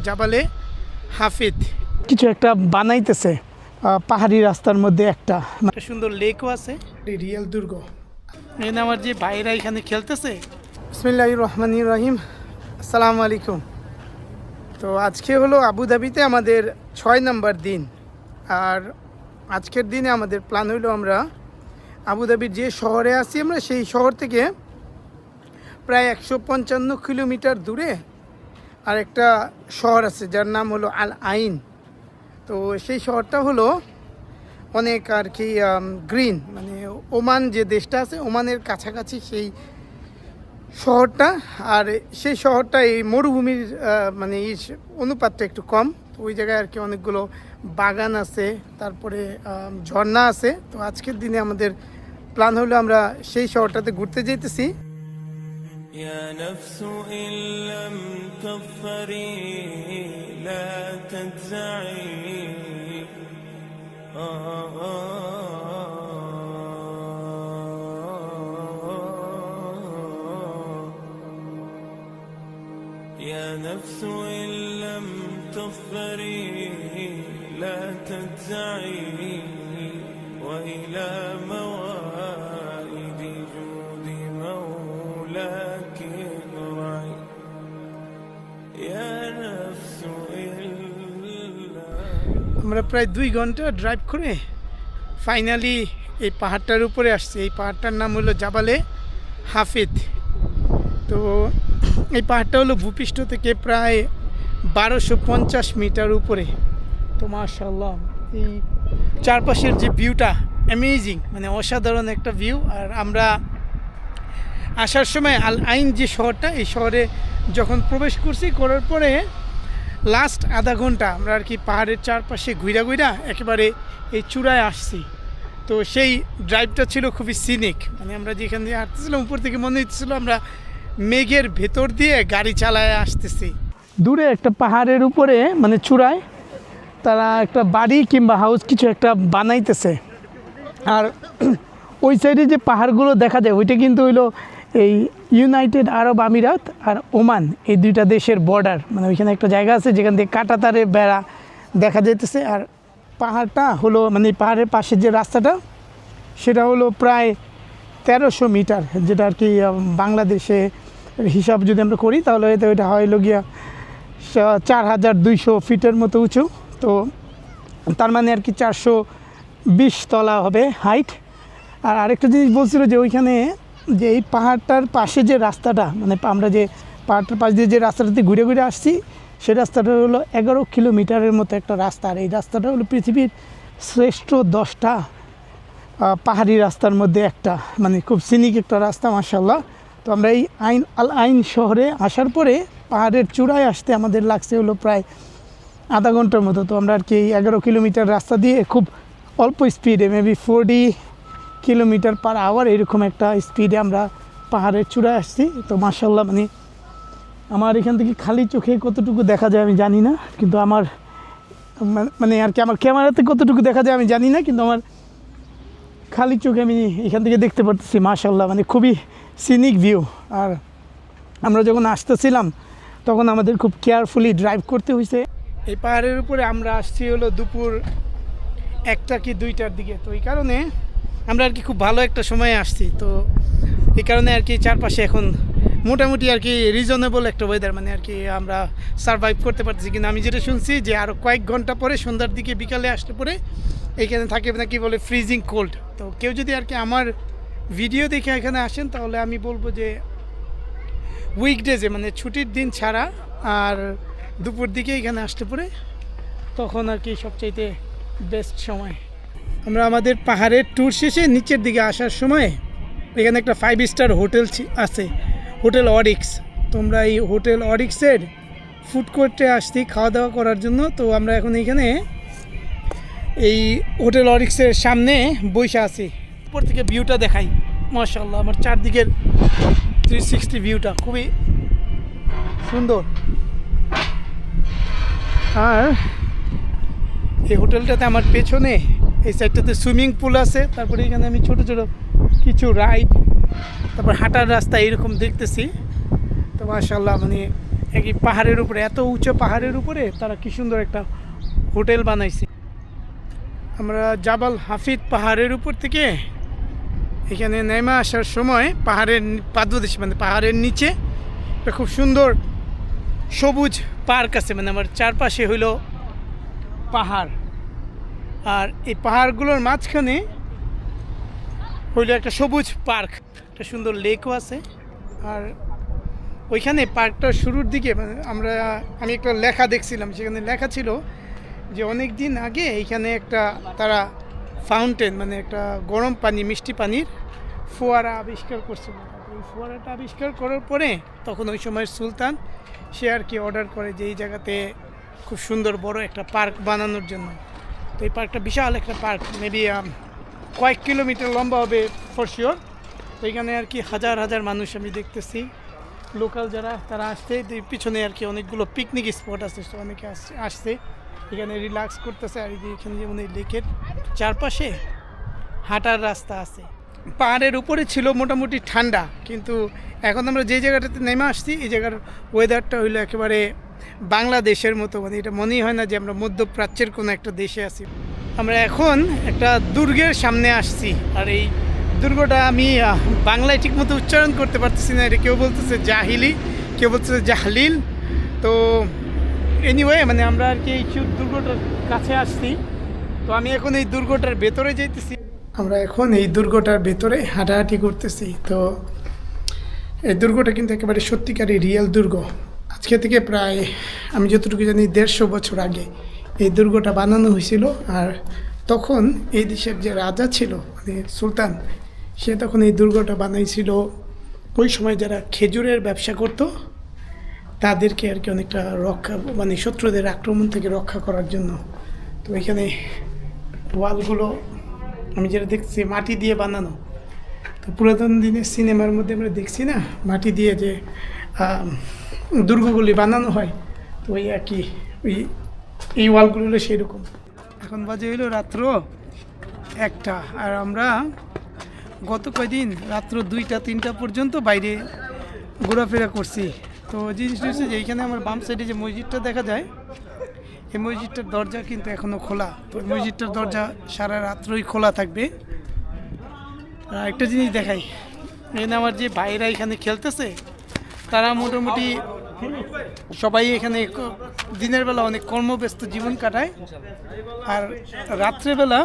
জাবালে হাফিদ কিছু একটা বানাইতেছে পাহাড়ি রাস্তার মধ্যে একটা সুন্দর লেকও আছে, রিয়েল দুর্গ। এখানে আমার যে ভাইরা এখানে খেলতেছে। বিসমিল্লাহির রহমানির রহিম, আসসালামু আলাইকুম। তো আজকে হলো আবুধাবিতে আমাদের 6 নম্বর দিন। আর আজকের দিনে আমাদের প্ল্যান হইলো আমরা আবুধাবির যে শহরে আছি আমরা সেই শহর থেকে প্রায় 155 কিলোমিটার দূরে আর একটা শহর আছে যার নাম হলো আল আইন। তো সেই শহরটা হলো অনেক আর কি গ্রিন, মানে ওমান যে দেশটা আছে ওমানের কাছাকাছি সেই শহরটা। আর সেই শহরটা এই মরুভূমির মানে এই অনুপাতটা একটু কম। তো ওই জায়গায় আর কি অনেকগুলো বাগান আছে, তারপরে ঝর্ণা আছে। তো আজকের দিনে আমাদের প্ল্যান হলো আমরা সেই শহরটাতে ঘুরতে যেতেছি। يا نفس إن لم تظفري لا تجزعي يا نفس إن لم تظفري لا تجزعي وإلى موائد جود مولاك ارعي يا نفس إلا আমরা প্রায় 2 ঘন্টা ড্রাইভ করে ফাইনালি এই পাহাড়টার উপরে আসছি। এই পাহাড়টার নাম হলো জাবালে হাফিদ। তো এই পাহাড়টা হলো ভূপৃষ্ঠ থেকে প্রায় 1250 মিটার উপরে। তো মাশাআল্লাহ এই চারপাশের যে ভিউটা অ্যামেজিং, মানে অসাধারণ একটা ভিউ। আর আমরা আসার সময় আল আইন যে শহরটা, এই শহরে যখন প্রবেশ করছি, করার পরে লাস্ট আধা ঘন্টা আমরা আর কি পাহাড়ের চারপাশে ঘুরা একেবারে এই চূড়ায় আসছি। তো সেই ড্রাইভটা ছিল খুবই সিনিক, মানে আমরা যেখান দিয়ে হাঁটতেছিলাম উপর থেকে মনে হচ্ছিল আমরা মেঘের ভেতর দিয়ে গাড়ি চালায় আসতেছি। দূরে একটা পাহাড়ের উপরে মানে চূড়ায় তারা একটা বাড়ি কিংবা হাউস কিছু একটা বানাইতেছে। আর ওই সাইডে যে পাহাড়গুলো দেখা যায় ওইটা কিন্তু হইলো এই ইউনাইটেড আরব আমিরাত আর ওমান, এই দুইটা দেশের বর্ডার। মানে ওইখানে একটা জায়গা আছে যেখান থেকে কাঁটাতারের বেড়া দেখা যাইতেছে। আর পাহাড়টা হলো মানে পাহাড়ের পাশে যে রাস্তাটা সেটা হলো প্রায় 1300 মিটার, যেটা আর কি বাংলাদেশে হিসাব যদি আমরা করি তাহলে হয়তো ওইটা হইলো গিয়া 4200 ফিটের মতো উঁচু। তো তার মানে আর কি 420 তলা হবে হাইট। আর আরেকটা জিনিস বলছিল যে ওইখানে যে এই পাহাড়টার পাশে যে রাস্তাটা, মানে আমরা যে পাহাড়টার পাশ দিয়ে যে রাস্তাটাতে ঘুরে আসছি সেই রাস্তাটা হলো 11 কিলোমিটারের মতো একটা রাস্তা। আর এই রাস্তাটা হলো পৃথিবীর শ্রেষ্ঠ 10টা পাহাড়ি রাস্তার মধ্যে একটা, মানে খুব সিনিক একটা রাস্তা মাশাআল্লাহ। তো আমরা এই আল আইন শহরে আসার পরে পাহাড়ের চূড়ায় আসতে আমাদের লাগছে হলো প্রায় আধা ঘন্টার মতো। তো আমরা আর কি এই 11 কিলোমিটার রাস্তা দিয়ে খুব অল্প স্পিডে মেবি 40 কিলোমিটার পার আওয়ার এরকম একটা স্পিডে আমরা পাহাড়ের চূড়ায় আসছি। তো মাশাআল্লাহ মানে আমার এখান থেকে খালি চোখে কতটুকু দেখা যায় আমি জানি না, কিন্তু আমার মানে আর কি আমার ক্যামেরাতে কতটুকু দেখা যায় আমি জানি না, কিন্তু আমার খালি চোখে আমি এখান থেকে দেখতে পারতেছি মাশাআল্লাহ মানে খুবই সিনিক ভিউ। আর আমরা যখন আসতেছিলাম তখন আমাদের খুব কেয়ারফুলি ড্রাইভ করতে হয়েছে। এই পাহাড়ের উপরে আমরা আসছি হলো দুপুর 1টা কি 2টার দিকে। তো এই কারণে আমরা আর কি খুব ভালো একটা সময়ে আসছি। তো এই কারণে আর কি চারপাশে এখন মোটামুটি আর কি রিজনেবল একটা ওয়েদার, মানে আর কি আমরা সারভাইভ করতে পারতেছি। কিন্তু আমি যেটা শুনছি যে আরও কয়েক ঘন্টা পরে সন্ধ্যার দিকে বিকালে আসলে পরে এইখানে থাকে নাকি বলে ফ্রিজিং কোল্ড। তো কেউ যদি আর কি আমার ভিডিও দেখে এখানে আসেন তাহলে আমি বলবো যে উইকডেজে মানে ছুটির দিন ছাড়া আর দুপুর দিকে এখানে আসতে পরে তখন আর কি সবচাইতে বেস্ট সময়। আমরা আমাদের পাহাড়ের ট্যুর শেষে নিচের দিকে আসার সময় এখানে একটা 5 স্টার হোটেল আছে, হোটেল অরিক্স। তোমরা এই হোটেল অরিক্সের ফুড কোর্টে আসছি খাওয়া দাওয়া করার জন্য। তো আমরা এখন এইখানে এই হোটেল অরিক্সের সামনে বসে আছি। উপর থেকে ভিউটা দেখাই মাশাআল্লাহ, আমার চারদিকের 360 ভিউটা খুবই সুন্দর। আর এই হোটেলটাতে আমার পেছনে এই সাইডটাতে সুইমিং পুল আছে, তারপরে এখানে আমি ছোট ছোট কিছু রাইড, তারপর হাঁটার রাস্তা এরকম দেখতেছি। তো মাশাআল্লাহ মানে একই পাহাড়ের উপরে, এত উঁচু পাহাড়ের উপরে তারা কি সুন্দর একটা হোটেল বানাইছে। আমরা জাবাল হাফিদ পাহাড়ের উপর থেকে এখানে নেমে আসার সময় পাহাড়ের পাদদেশে মানে পাহাড়ের নিচে একটা খুব সুন্দর সবুজ পার্ক আছে, মানে আমার চারপাশে হইল পাহাড়, আর এই পাহাড়গুলোর মাঝখানে হইল একটা সবুজ পার্ক, একটা সুন্দর লেকও আছে। আর ওইখানে পার্কটার শুরুর দিকে মানে আমি একটা লেখা দেখছিলাম, সেখানে লেখা ছিল যে অনেক দিন আগে এইখানে একটা তারা ফাউন্টেন মানে একটা গরম পানি মিষ্টি পানির ফোয়ারা আবিষ্কার করছিল। ওই ফোয়ারাটা আবিষ্কার করার পরে তখন ওই সময়ের সুলতান সে আর কি অর্ডার করে যে এই জায়গাতে খুব সুন্দর বড় একটা পার্ক বানানোর জন্য। তো এই পার্কটা বিশাল একটা পার্ক, মেবি কয়েক কিলোমিটার লম্বা হবে ফর শিওর। তো এখানে আর কি হাজার হাজার মানুষ আমি দেখতেছি, লোকাল যারা তারা আসছে, পিছনে আর কি অনেকগুলো পিকনিক স্পট আছে, তো অনেকে আসছে এখানে রিল্যাক্স করতেছে। আর এখানে যেমন এই লেকের চারপাশে হাঁটার রাস্তা আছে। পাহাড়ের উপরে ছিল মোটামুটি ঠান্ডা, কিন্তু এখন আমরা যে জায়গাটাতে নেমে আসছি এই জায়গার ওয়েদারটা হইলো একেবারে বাংলাদেশের মতো, মানে এটা মনেই হয় না যে আমরা মধ্যপ্রাচ্যের কোনো একটা দেশে আছি। আমরা এখন একটা দুর্গের সামনে আসছি, আর এই দুর্গটা আমি বাংলায় ঠিকমতো উচ্চারণ করতে পারতেছি না, এটা কেউ বলতেছে জাহিলি, কেউ বলতেছে জাহলিল। তো এনিওয়ে মানে আমরা আর কি এই দুর্গটার কাছে আসছি। তো আমি এখন এই দুর্গটার ভেতরে যাইতেছি, আমরা এখন এই দুর্গটার ভেতরে হাঁটাহাঁটি করতেছি। তো এই দুর্গটা কিন্তু একেবারে সত্যিকারই রিয়েল দুর্গ। আজকে থেকে প্রায় আমি যতটুকু জানি 150 বছর আগে এই দুর্গটা বানানো হয়েছিল। আর তখন এই দেশের যে রাজা ছিল মানে সুলতান, সে তখন এই দুর্গটা বানাইছিল ওই সময় যারা খেজুরের ব্যবসা করতো তাদেরকে আর কি অনেকটা রক্ষা মানে শত্রুদের আক্রমণ থেকে রক্ষা করার জন্য। তো এখানে ওয়ালগুলো আমি যেটা দেখছি মাটি দিয়ে বানানো। তো পুরাতন দিনের সিনেমার মধ্যে আমরা দেখছি না মাটি দিয়ে যে দুর্গগুলি বানানো হয়, তো ওই আর কি ওই এই ওয়ালগুলো হলো সেই রকম। এখন বাজে হইলো রাত্র 1টা, আর আমরা গত কয়দিন রাত্র 2টা-3টা পর্যন্ত বাইরে ঘোরাফেরা করছি। তো জিনিসটা হচ্ছে যে এইখানে আমার বাম সাইডে যে মসজিদটা দেখা যায়, এই মসজিদটার দরজা কিন্তু এখনও খোলা। তো মসজিদটার দরজা সারা রাত্রই খোলা থাকবে। আর একটা জিনিস দেখাই, এখানে আমার যে ভাইরা এখানে খেলতেছে তারা মোটামুটি সবাই এখানে দিনের বেলা অনেক কর্মব্যস্ত জীবন কাটায়, আর রাত্রেবেলা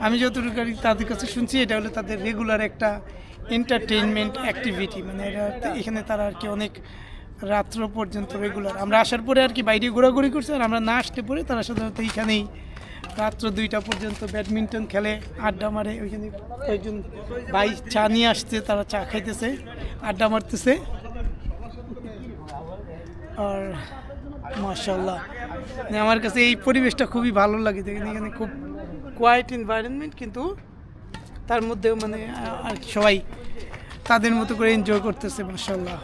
আমি যতটুকু তাদের কাছে শুনছি এটা হলো তাদের রেগুলার একটা এন্টারটেইনমেন্ট অ্যাক্টিভিটি, মানে এটা এখানে তারা আর কি অনেক রাত্র পর্যন্ত রেগুলার। আমরা আসার পরে আর কি বাইরে ঘোরাঘুরি করছে, আর আমরা না আসতে পরে তারা সাধারণত এইখানেই রাত্র 2টা পর্যন্ত ব্যাডমিন্টন খেলে, আড্ডা মারে। ওইখানে কয়েকজন ভাই চা নিয়ে আসছে, তারা চা খাইতেছে, আড্ডা মারতেছে। আর মাশাআল্লাহ মানে আমার কাছে এই পরিবেশটা খুবই ভালো লাগে, দেখেন এখানে খুব কোয়াইট এনভায়রনমেন্ট, কিন্তু তার মধ্যেও মানে আর সবাই তাদের মতো করে এনজয় করতেছে মাশাআল্লাহ।